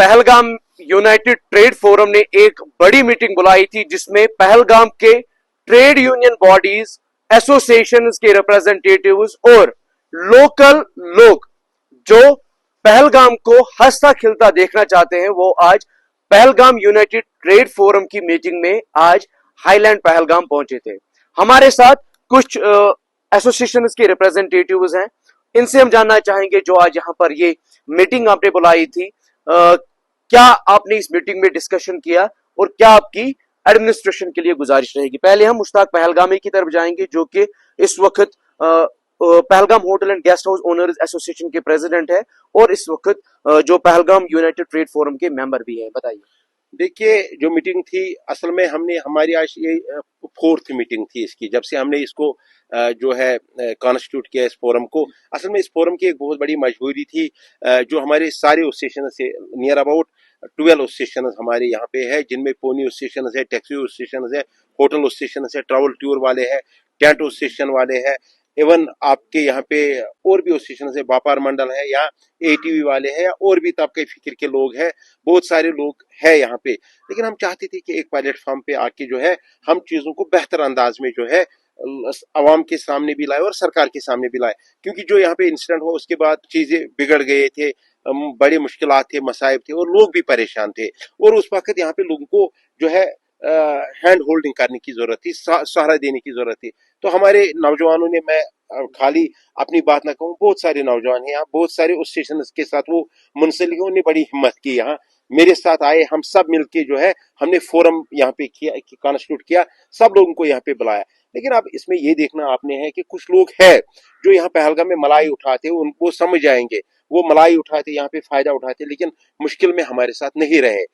Pahalgam United trade forum ने एक बड़ी मीटिंग बुलाई थी जिसमें पहलगाम के ट्रेड यूनियन बॉडीज, एसोसिएशंस के रिप्रेजेंटेटिव्स और लोकल लोग जो पहलगाम को हंसता खिलता देखना चाहते हैं वो आज पहलगाम यूनाइटेड ट्रेड फोरम की मीटिंग में आज हाईलैंड पहलगाम पहुंचे थे। हमारे साथ कुछ एसोसिएशंस के रिप्रेजेंटेटिव्स हैं, इनसे हम जानना चाहेंगे जो आज यहाँ पर ये मीटिंग आपने बुलाई थी, क्या आपने इस मीटिंग में डिस्कशन किया और क्या आपकी एडमिनिस्ट्रेशन के लिए गुजारिश रहेगी। पहले हम मुश्ताक पहलगामी की तरफ जाएंगे जो कि इस वक्त Pahalgam hotel and guest house owners association के प्रेसिडेंट है और इस वक्त जो पहलगाम यूनाइटेड ट्रेड फोरम के मेंबर भी हैं। बताइए। देखिए, जो मीटिंग थी असल में हमारी आज ये 4th मीटिंग थी इसकी, जब से हमने इसको जो है कॉन्स्टिट्यूट किया इस फोरम को। असल में इस फोरम की एक बहुत बड़ी मजबूरी थी, जो हमारे सारे एसोसिएशन से नियर अबाउट 12 एसोसिएशन हमारे यहाँ पे है, जिनमें पोनी एसोसिएशन है, टैक्सी एसोसिएशन है, होटल एसोसिएशन है, ट्रैवल टूर वाले हैं, टेंट एसोसिएशन वाले हैं, इवन आपके यहाँ पे और भी एसोसिएशन है, व्यापार मंडल है या एटीवी वाले हैं या और भी तबके फिक्र के लोग हैं, बहुत सारे लोग हैं यहाँ पे। लेकिन हम चाहते थे कि एक प्लेटफॉर्म पे आके जो है हम चीजों को बेहतर अंदाज में जो है आवाम के सामने भी लाए और सरकार के सामने भी लाए, क्योंकि जो यहाँ पे इंसिडेंट हुआ उसके बाद चीजें बिगड़ गए थे, बड़े मुश्किलात थे, मसाइब थे और लोग भी परेशान थे और उस वक्त यहाँ पे लोगों को जो है हैंड होल्डिंग करने की जरूरत थी, सहारा देने की जरूरत थी। तो हमारे नौजवानों ने, मैं खाली अपनी बात ना कहूँ, बहुत सारे नौजवान हैं यहाँ, बहुत सारे उस स्टेशन के साथ वो मुंसलिक हैं, उन्होंने बड़ी हिम्मत की, यहाँ मेरे साथ आए, हम सब मिलके जो है हमने फोरम यहाँ पे किया, कॉन्स्टिट्यूट किया, सब लोगों को यहाँ पे बुलाया। लेकिन अब इसमें ये देखना आपने है कि कुछ लोग हैं जो यहाँ पहलगाम में मलाई उठाते, उनको समझ आएंगे, वो मलाई उठाते, यहाँ पे फायदा उठाते, लेकिन मुश्किल में हमारे साथ नहीं रहे।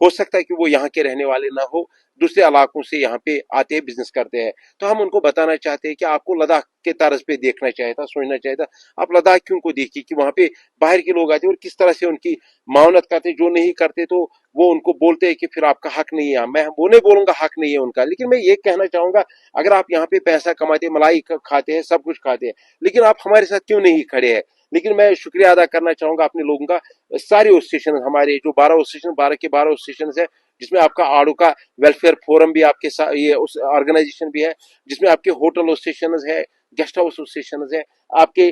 हो सकता है कि वो यहाँ के रहने वाले ना हो, दूसरे इलाकों से यहाँ पे आते हैं, बिजनेस करते हैं। तो हम उनको बताना चाहते हैं कि आपको लद्दाख के तर्ज पे देखना चाहिए था, सोचना चाहिए था। आप लद्दाख क्यों को देखिए कि वहाँ पे बाहर के लोग आते और किस तरह से उनकी मानत करते, जो नहीं करते तो वो उनको बोलते हैं कि फिर आपका हक नहीं है। मैं वो नहीं बोलूंगा हक नहीं है उनका, लेकिन मैं ये कहना चाहूंगा, अगर आप यहाँ पे पैसा कमाते, मलाई खाते हैं, सब कुछ खाते हैं, लेकिन आप हमारे साथ क्यों नहीं खड़े हैं। लेकिन मैं शुक्रिया अदा करना चाहूंगा अपने लोगों का, सारे स्टेशन हमारे जो 12 स्टेशन, 12 के 12 स्टेशन है, जिसमें आपका आड़ू का वेलफेयर फोरम भी आपके साथ, ये उस ऑर्गेनाइजेशन भी है, जिसमें आपके होटल स्टेशन है, गेस्ट हाउस स्टेशन है, आपके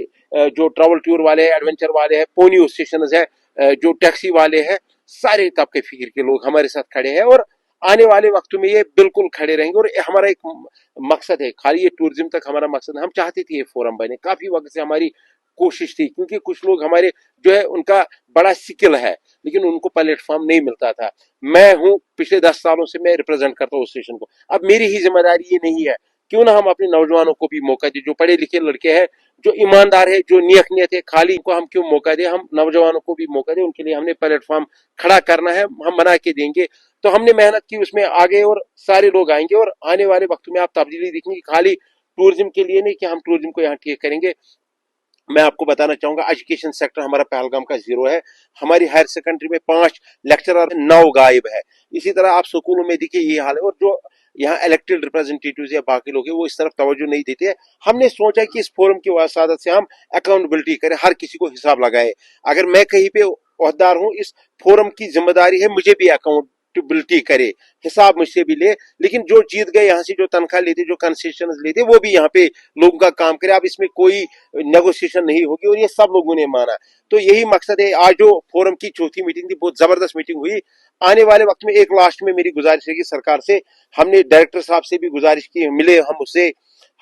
जो ट्रैवल टूर वाले हैं, एडवेंचर वाले हैं, पोनी स्टेशन है, जो टैक्सी वाले हैं, सारे तबके फिक्र के लोग हमारे साथ खड़े हैं और आने वाले वक्तों में ये बिल्कुल खड़े रहेंगे। और हमारा एक मकसद है, खाली ये टूरिज्म तक हमारा मकसद है, हम चाहते थे ये फोरम बने, काफी वक्त से हमारी कोशिश थी, क्योंकि कुछ लोग हमारे जो है उनका बड़ा स्किल है लेकिन उनको प्लेटफॉर्म नहीं मिलता था। मैं हूं, पिछले 10 सालों से मैं रिप्रेजेंट करता हूँ स्टेशन को, अब मेरी ही जिम्मेदारी ये नहीं है, क्यों ना हम अपने नौजवानों को भी मौका दे, जो पढ़े लिखे लड़के हैं, जो ईमानदार है, जो नियत है, खाली इनको हम क्यों मौका दे, हम नौजवानों को भी मौका दे, उनके लिए हमने प्लेटफॉर्म खड़ा करना है, हम बना के देंगे। तो हमने मेहनत की उसमें आगे और सारे लोग आएंगे और आने वाले वक्त में आप तब्दीली देखेंगे, खाली टूरिज्म के लिए नहीं कि हम टूरिज्म को यहाँ ठीक करेंगे। मैं आपको बताना चाहूंगा, एजुकेशन सेक्टर हमारा पहलगाम का 0 है, हमारी हायर सेकेंडरी में 5 लेक्चरर 9 गायब है। इसी तरह आप स्कूलों में देखिए ये हाल है, और जो यहाँ इलेक्टेड रिप्रेजेंटेटिव्स या बाकी लोग हैं वो इस तरफ तवज्जो नहीं देते हैं। हमने सोचा कि इस फोरम की वसादत से हम अकाउंटेबिलिटी करें, हर किसी को हिसाब लगाए। अगर मैं कहीं पे ओहदेदार हूँ, इस फोरम की जिम्मेदारी है मुझे भी अकाउंटेबिलिटी करे, हिसाब मुझसे भी ले, लेकिन जो जीत गए यहाँ से, जो तनख्वाह लेते, जो कंसेशन लेते, वो भी यहाँ पे लोगों का काम करे। अब इसमें कोई नेगोशिएशन नहीं होगी और ये सब लोगों ने माना। तो यही मकसद है। आज जो फोरम की 4थी मीटिंग थी, बहुत जबरदस्त मीटिंग हुई। आने वाले वक्त में एक लास्ट में मेरी गुजारिश है कि सरकार से, हमने डायरेक्टर साहब से भी गुजारिश की, मिले हम उससे,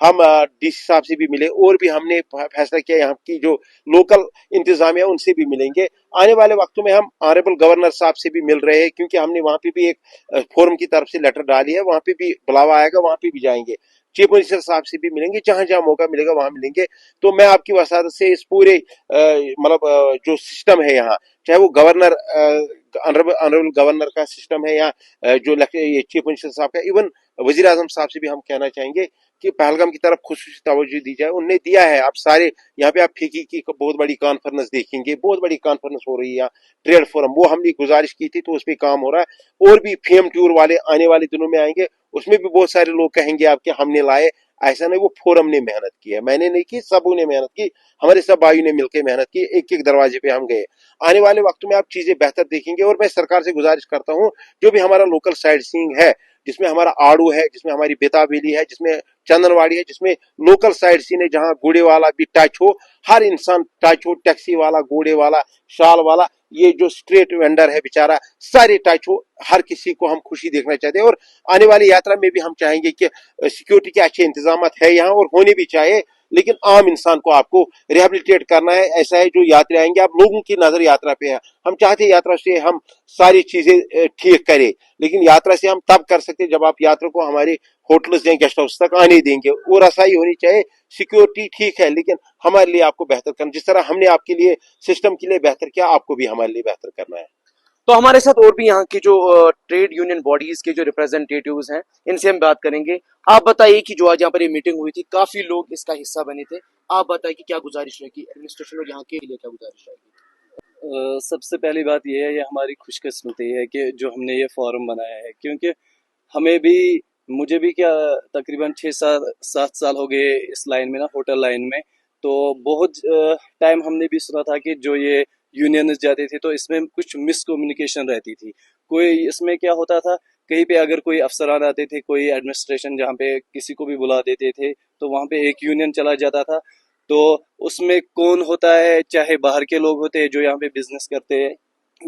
हम डीसी साहब से भी मिले, और भी हमने फैसला किया यहाँ की जो लोकल इंतजामिया उनसे भी मिलेंगे। आने वाले वक्तों में हम ऑनरेबल गवर्नर साहब से भी मिल रहे हैं, क्योंकि हमने वहां पे भी एक फोरम की तरफ से लेटर डाली है, वहां पे भी बुलावा आएगा, वहां पे भी जाएंगे। चीफ मिनिस्टर साहब से भी मिलेंगे, जहां जहां मौका मिलेगा वहां मिलेंगे। तो मैं आपकी वसादत से इस पूरे मतलब जो सिस्टम है यहाँ, चाहे वो गवर्नर ऑनरेबल गवर्नर का सिस्टम है या जो ये चीफ मिनिस्टर साहब का, इवन वजीर आजम साहब से भी हम कहना चाहेंगे कि पहलगाम की तरफ खुसूसी तवज्जो दी जाए। उनने दिया है। आप सारे यहाँ पे आप फीकी की बहुत बड़ी कॉन्फ्रेंस देखेंगे, बहुत बड़ी कॉन्फ्रेंस हो रही है यहाँ, ट्रेड फोरम, वो हमने गुजारिश की थी तो उस पर काम हो रहा है। और भी फेम टूर वाले आने वाले दिनों में आएंगे, उसमें भी बहुत सारे लोग कहेंगे आपके हमने लाए, ऐसा नहीं वो फोरम ने मेहनत की है, मैंने नहीं की, सबों ने मेहनत की, हमारे सब भाइयों ने मिलकर मेहनत की, एक एक दरवाजे पे हम गए। आने वाले वक्त में आप चीजें बेहतर देखेंगे और मैं सरकार से गुजारिश करता हूँ जो भी हमारा लोकल साइट सीइंग है, जिसमें हमारा आड़ू है, जिसमें हमारी बेताबेली है, जिसमें चंदनवाड़ी है, जिसमें लोकल साइट सीन है, जहां घोड़े वाला भी टच हो, हर इंसान टच हो, टैक्सी वाला, घोड़े वाला, शाल वाला, ये जो स्ट्रीट वेंडर है बेचारा, सारे टच हो, हर किसी को हम खुशी देखना चाहते हैं। और आने वाली यात्रा में भी हम चाहेंगे कि सिक्योरिटी के अच्छे इंतजाम है यहाँ और होने भी चाहिए, लेकिन आम इंसान को आपको रिहेबिलिटेट करना है। ऐसा है जो यात्री आएंगे, आप लोगों की नजर यात्रा पे है, हम चाहते हैं यात्रा से हम सारी चीजें ठीक करें, लेकिन यात्रा से हम तब कर सकते हैं जब आप यात्रा को हमारे होटल्स या गेस्ट हाउस तक आने देंगे, वो रसाई होनी चाहिए। सिक्योरिटी ठीक है, लेकिन हमारे लिए आपको बेहतर करना, जिस तरह हमने आपके लिए सिस्टम के लिए बेहतर किया, आपको भी हमारे लिए बेहतर करना है। तो हमारे साथ और भी यहाँ की जो ट्रेड यूनियन बॉडीज के जो रिप्रेजेंटेटिव्स हैं, इनसे हम बात करेंगे। आप बताइए कि जो आज यहाँ पर ये मीटिंग हुई थी, काफी लोग इसका हिस्सा बने थे, आप बताइए कि क्या गुजारिश रहेगी एडमिनिस्ट्रेशन और यहाँ के लिए, क्या गुजारिश रहेगी? सबसे पहली बात ये है, ये हमारी खुशकिस्मती है कि जो हमने ये फोरम बनाया है, क्योंकि हमें भी, मुझे भी क्या, तकरीबन 6-7 साल हो गए इस लाइन में ना, होटल लाइन में। तो बहुत टाइम हमने भी सुना था कि जो ये यूनियन जाते थे तो इसमें कुछ मिसकम्युनिकेशन रहती थी। कोई इसमें क्या होता था, कहीं पे अगर कोई अफसरान आते थे, कोई एडमिनिस्ट्रेशन जहाँ पे किसी को भी बुला देते थे, तो वहाँ पे एक यूनियन चला जाता था। तो उसमें कौन होता है, चाहे बाहर के लोग होते हैं जो यहाँ पे बिजनेस करते हैं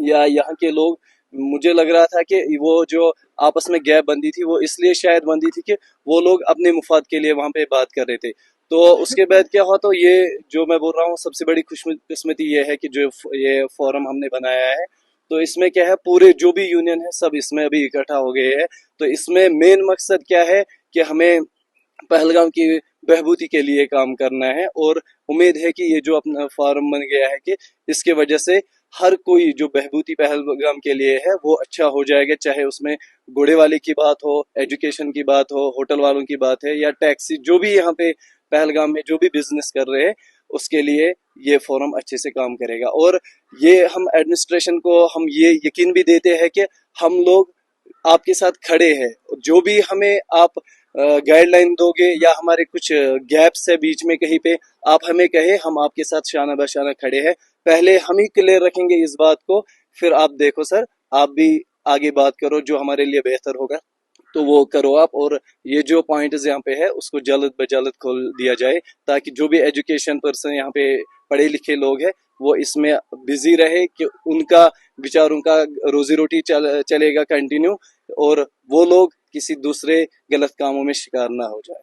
या यहाँ के लोग, मुझे लग रहा था कि वो जो आपस में गैप बंदी थी वो इसलिए शायद बंदी थी कि वो लोग अपने मुफाद के लिए वहाँ पे बात कर रहे थे। तो उसके बाद क्या हुआ, तो ये जो मैं बोल रहा हूँ, सबसे बड़ी खुशकिस्मती ये है कि जो ये फोरम हमने बनाया है, तो इसमें क्या है, पूरे जो भी यूनियन है सब इसमें अभी इकट्ठा हो गए हैं। तो इसमें मेन मकसद क्या है कि हमें पहलगाम की बहबूदी के लिए काम करना है, और उम्मीद है कि ये जो अपना फार्म बन गया है कि इसके वजह से हर कोई जो बहबूदी पहलगाम के लिए है वो अच्छा हो जाएगा, चाहे उसमें घोड़े वाले की बात हो, एजुकेशन की बात हो, होटल वालों की बात है, या टैक्सी, जो भी यहाँ पे पहलगाम में जो भी बिजनेस कर रहे हैं उसके लिए ये फोरम अच्छे से काम करेगा। और ये हम एडमिनिस्ट्रेशन को हम ये यकीन भी देते हैं कि हम लोग आपके साथ खड़े हैं, जो भी हमें आप गाइडलाइन दोगे या हमारे कुछ गैप्स है बीच में कहीं पे, आप हमें कहे, हम आपके साथ शाना बशाना खड़े हैं। पहले हम ही क्लियर रखेंगे इस बात को, फिर आप देखो सर, आप भी आगे बात करो, जो हमारे लिए बेहतर होगा तो वो करो आप। और ये जो पॉइंट्स यहाँ पे है उसको जल्द ब जल्द खोल दिया जाए, ताकि जो भी एजुकेशन पर्सन यहाँ पे पढ़े लिखे लोग हैं वो इसमें बिजी रहे, कि उनका बेचारों का रोजी रोटी चलेगा कंटिन्यू, और वो लोग किसी दूसरे गलत कामों में शिकार ना हो जाए।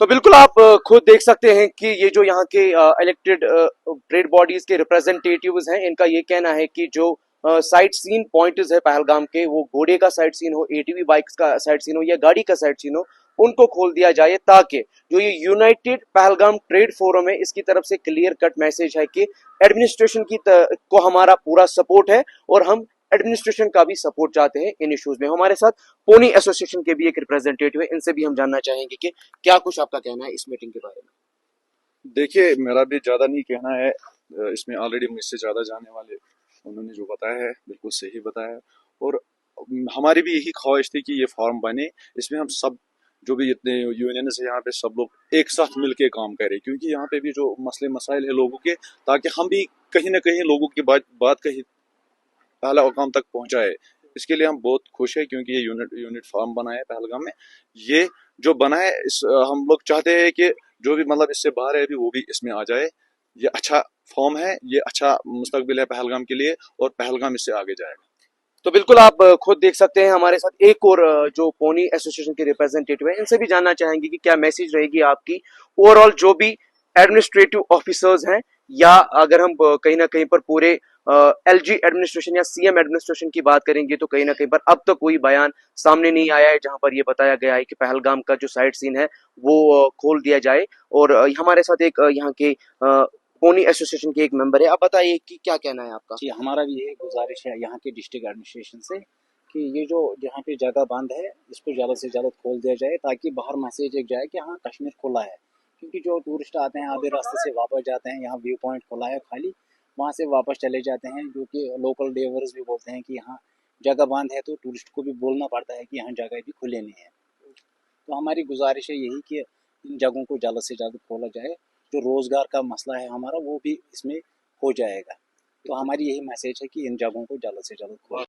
तो बिल्कुल आप खुद देख सकते हैं कि ये जो यहाँ के इलेक्टेड ट्रेड बॉडीज के रिप्रेजेंटेटिव्स हैं, इनका ये कहना है कि जो साइट सीन पॉइंट्स है पहलगाम के, वो घोड़े का साइट सीन हो, एटीवी बाइक्स का साइट सीन हो या गाड़ी का साइट सीन हो, उनको खोल दिया जाए, ताकि जो ये यूनाइटेड पहलगाम ट्रेड फोरम है, इसकी तरफ से क्लियर कट मैसेज है कि एडमिनिस्ट्रेशन को हमारा पूरा सपोर्ट है, और हम एडमिनिस्ट्रेशन का भी सपोर्ट चाहते हैं इन इश्यूज में। हमारे साथ पोनी एसोसिएशन के भी एक रिप्रेजेंटेटिव है, इनसे भी हम जानना चाहेंगे कि क्या कुछ आपका कहना है इस मीटिंग के बारे में। देखिए, मेरा भी ज़्यादा नहीं कहना है, इसमें ऑलरेडी मुझसे ज़्यादा जानने वाले उन्होंने जो बताया है बिल्कुल सही बताया है। और हमारी भी यही ख्वाहिश थी कि ये फॉर्म बने, इसमें हम सब जो भी इतने यूनियन है यहाँ पे सब लोग एक साथ मिल के काम करें, क्योंकि यहाँ पे भी जो मसले मसाइल है लोगों के, ताकि हम भी कहीं ना कहीं लोगों की बात कहीं आला मुकाम तक पहुंचाए। इसके लिए हम बहुत खुश है, क्योंकि ये यूनिट फार्म बना है पहलगाम में। ये जो बना है, हम लोग चाहते हैं कि जो भी मतलब इससे बाहर है अभी वो भी इसमें आ जाए। ये अच्छा फॉर्म है, ये अच्छा मुस्तकबिल है पहलगाम के लिए, और पहलगाम इससे आगे जाएगा। तो बिल्कुल आप खुद देख सकते हैं। हमारे साथ एक और जो पोनी एसोसिएशन के रिप्रेजेंटेटिव है, इनसे भी जानना चाहेंगे कि क्या मैसेज रहेगी आपकी ओवरऑल जो भी एडमिनिस्ट्रेटिव ऑफिसर्स हैं, या अगर हम कहीं ना कहीं पर पूरे एलजी एडमिनिस्ट्रेशन या सीएम एडमिनिस्ट्रेशन की बात करेंगे, तो कहीं ना कहीं पर अब तक कोई बयान सामने नहीं आया है जहां पर यह बताया गया है कि पहलगाम का जो साइट सीन है वो खोल दिया जाए। और हमारे साथ एक यहाँ के पोनी एसोसिएशन के एक मेंबर है, आप बताइए कि क्या कहना है आपका। जी, हमारा भी यही गुजारिश है यहाँ के डिस्ट्रिक्ट एडमिनिस्ट्रेशन से कि ये जो जहाँ पे जगह बंद है इसको ज़्यादा से ज़्यादा खोल दिया जाए, ताकि बाहर मैसेज एक जाए कि हाँ कश्मीर खुला है। क्योंकि जो टूरिस्ट आते हैं आधे रास्ते से वापस जाते हैं, यहाँ व्यू पॉइंट खुला है खाली, वहाँ से वापस चले जाते हैं, जो कि लोकल ड्राइवर्स भी बोलते हैं कि यहाँ जगह बंद है, तो टूरिस्ट को भी बोलना पड़ता है कि यहाँ जगह भी खुले नहीं है। तो हमारी गुजारिश है यही कि इन जगहों को जल्द से जल्द खोला जाए, जो रोज़गार का मसला है हमारा वो भी इसमें हो जाएगा। तो हमारी यही मैसेज है कि इन जगहों को जल्द से जल्द खोला